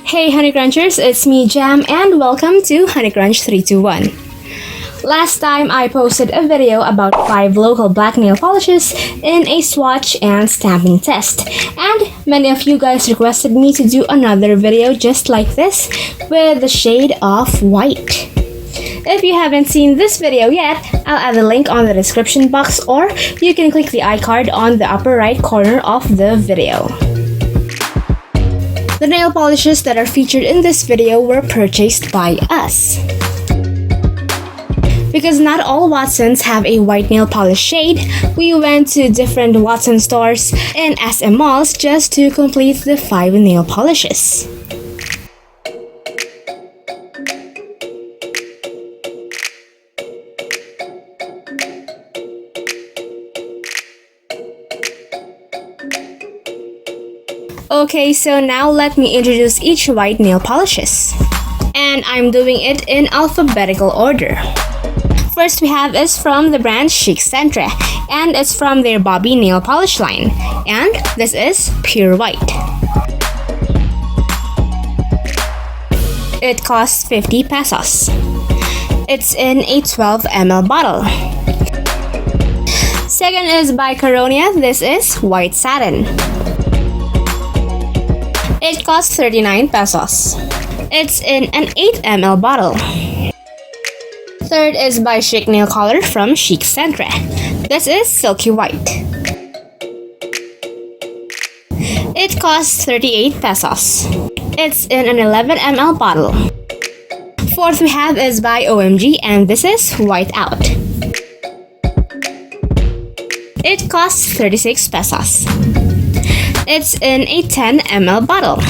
Hey honeycrunchers, it's me Jham and welcome to honeycrunch321. Last time I posted a video about 5 local black nail polishes in a swatch and stamping test, and many of you guys requested me to do another video just like this with the shade of white. If you haven't seen this video yet, I'll add the link on the description box, or you can click the iCard on the upper right corner of the video. The nail polishes that are featured in this video were purchased by us. Because not all Watsons have a white nail polish shade, we went to different Watson stores and SM malls just to complete the 5 nail polishes. Okay, so now let me introduce each white nail polishes. And I'm doing it in alphabetical order. First we have is from the brand Chic Centre, and it's from their Bobby nail polish line. And this is pure white. It costs 50 pesos. It's in a 12 ml bottle. Second is by Caronia. This is white satin. It costs 39 pesos. It's in an 8 ml bottle. Third is by Chic Nail Color from Chic Centre. This is silky white. It costs 38 pesos. It's in an 11 ml bottle. Fourth we have is by OMG, and this is white out. It costs 36 pesos. It's in a 10 ml bottle.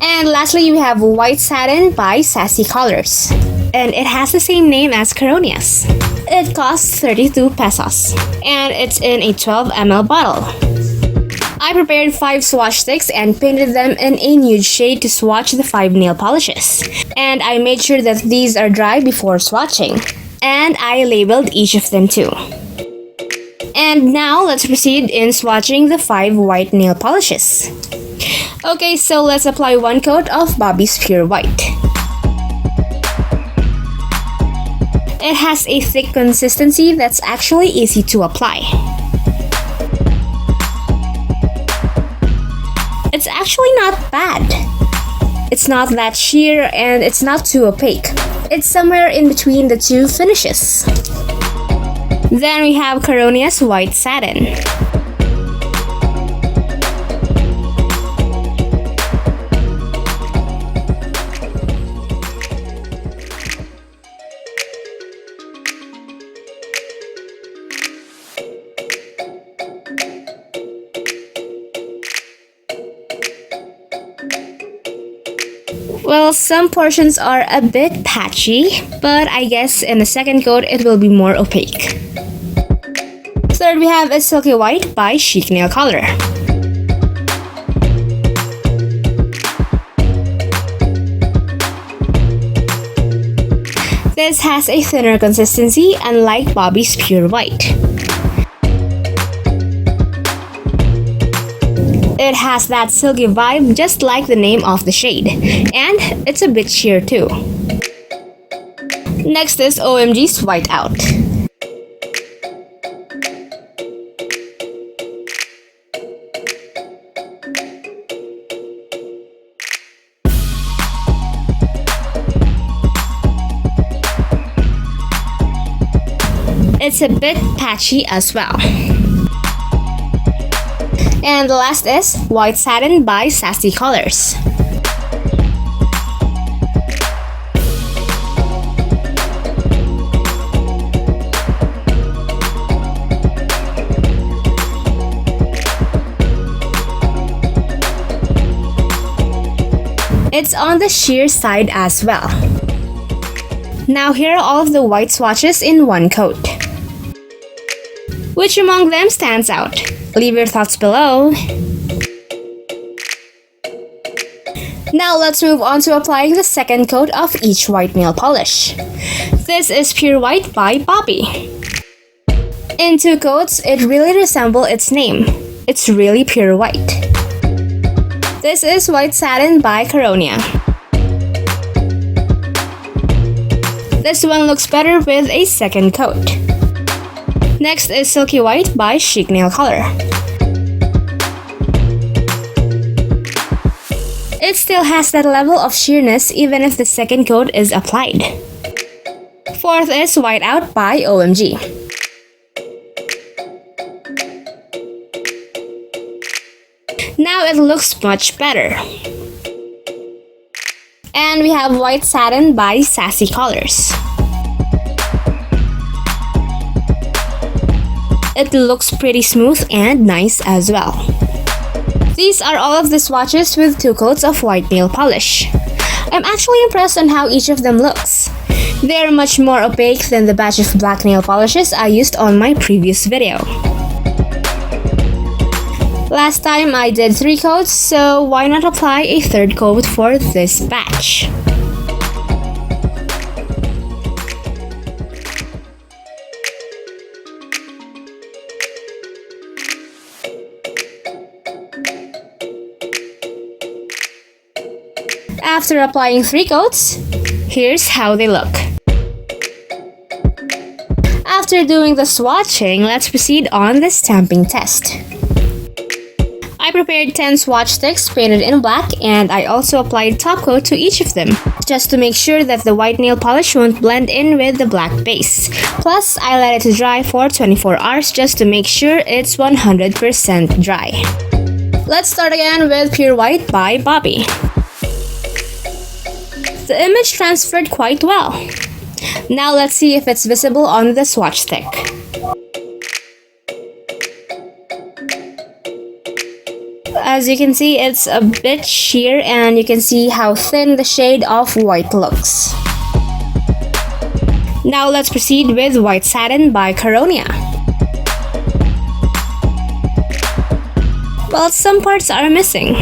And lastly, we have white satin by Sassy Colors, and it has the same name as Coronias. It costs 32 pesos, and it's in a 12 ml bottle. I prepared 5 swatch sticks and painted them in a nude shade to swatch the 5 nail polishes. And I made sure that these are dry before swatching, and I labeled each of them too. And now let's proceed in swatching the 5 white nail polishes. Okay, so let's apply 1 coat of Bobby's Pure White. It has a thick consistency that's actually easy to apply. It's actually not bad. It's not that sheer and it's not too opaque. It's somewhere in between the two finishes. Then we have Caronia's white satin. Well, some portions are a bit patchy, but I guess in the second coat it will be more opaque. Third we have is Silky White by Chic Nail Color. This has a thinner consistency, unlike Bobby's Pure White. It has that silky vibe just like the name of the shade, and it's a bit sheer too. Next is OMG's White Out. It's a bit patchy as well. And the last is White Satin by Sassy Colors. It's on the sheer side as well. Now here are all of the white swatches in 1 coat. Which among them stands out? Leave your thoughts below. Now let's move on to applying the second coat of each white nail polish. This is Pure White by Bobby. In 2 coats, it really resembles its name. It's really pure white. This is White Satin by Caronia. This one looks better with a second coat. Next is Silky White by Chic Nail Color. It still has that level of sheerness even if the second coat is applied. Fourth is White Out by OMG. Now it looks much better. And we have White Satin by Sassy Colors. It looks pretty smooth and nice as well. These are all of the swatches with 2 coats of white nail polish. I'm actually impressed on how each of them looks. They are much more opaque than the batch of black nail polishes I used on my previous video. Last time I did 3 coats, so why not apply a 3rd coat for this batch? After applying 3 coats, here's how they look. After doing the swatching, let's proceed on the stamping test. I prepared 10 swatch sticks painted in black, and I also applied top coat to each of them, just to make sure that the white nail polish won't blend in with the black base. Plus, I let it dry for 24 hours just to make sure it's 100% dry. Let's start again with Pure White by Bobby. The image transferred quite well. Now let's see if it's visible on the swatch stick. As you can see, it's a bit sheer and you can see how thin the shade of white looks. Now let's proceed with White Satin by Caronia. Well, some parts are missing.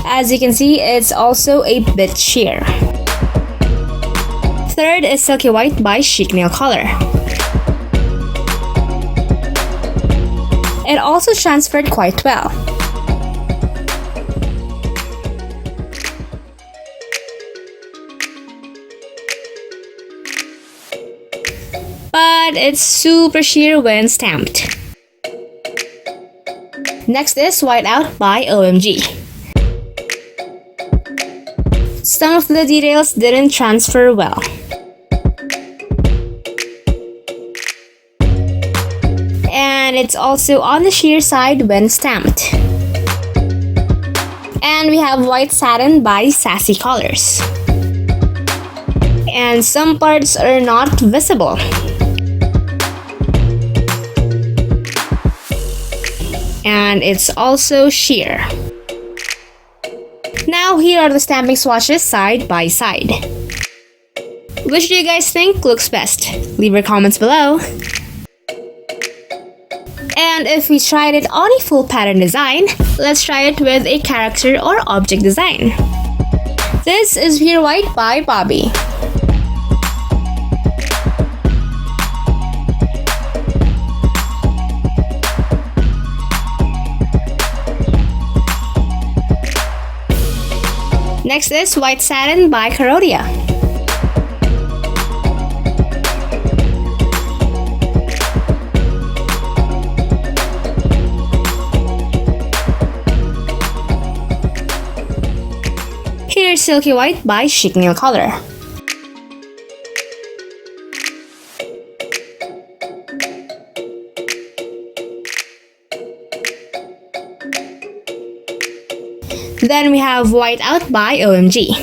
As you can see, it's also a bit sheer. Third is Silky White by Chic Nail Color. It also transferred quite well. But it's super sheer when stamped. Next is White Out by OMG. Some of the details didn't transfer well. And it's also on the sheer side when stamped. And we have White Satin by Sassy Colors. And some parts are not visible. And it's also sheer. Now here are the stamping swatches side by side. Which do you guys think looks best? Leave your comments below. And if we tried it on a full pattern design, let's try it with a character or object design. This is Pure White by Bobby. Next is White Satin by Caronia. Here's Silky White by Chic Nail Color. Then we have White Out by OMG.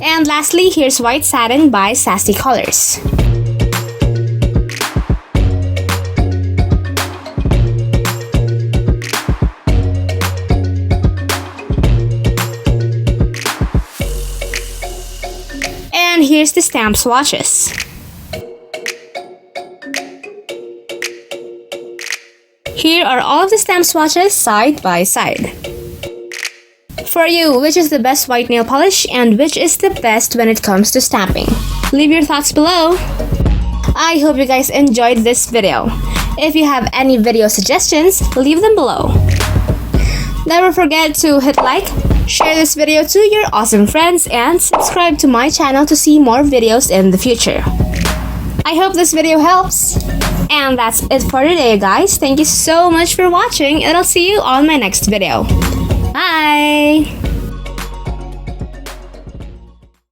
And lastly, here's White Satin by Sassy Colors. And here's the stamp swatches. Here are all of the stamp swatches side by side. For you, which is the best white nail polish and which is the best when it comes to stamping? Leave your thoughts below. I hope you guys enjoyed this video. If you have any video suggestions, leave them below. Never forget to hit like, share this video to your awesome friends, and subscribe to my channel to see more videos in the future. I hope this video helps. And that's it for today, guys. Thank you so much for watching, and I'll see you on my next video. Bye!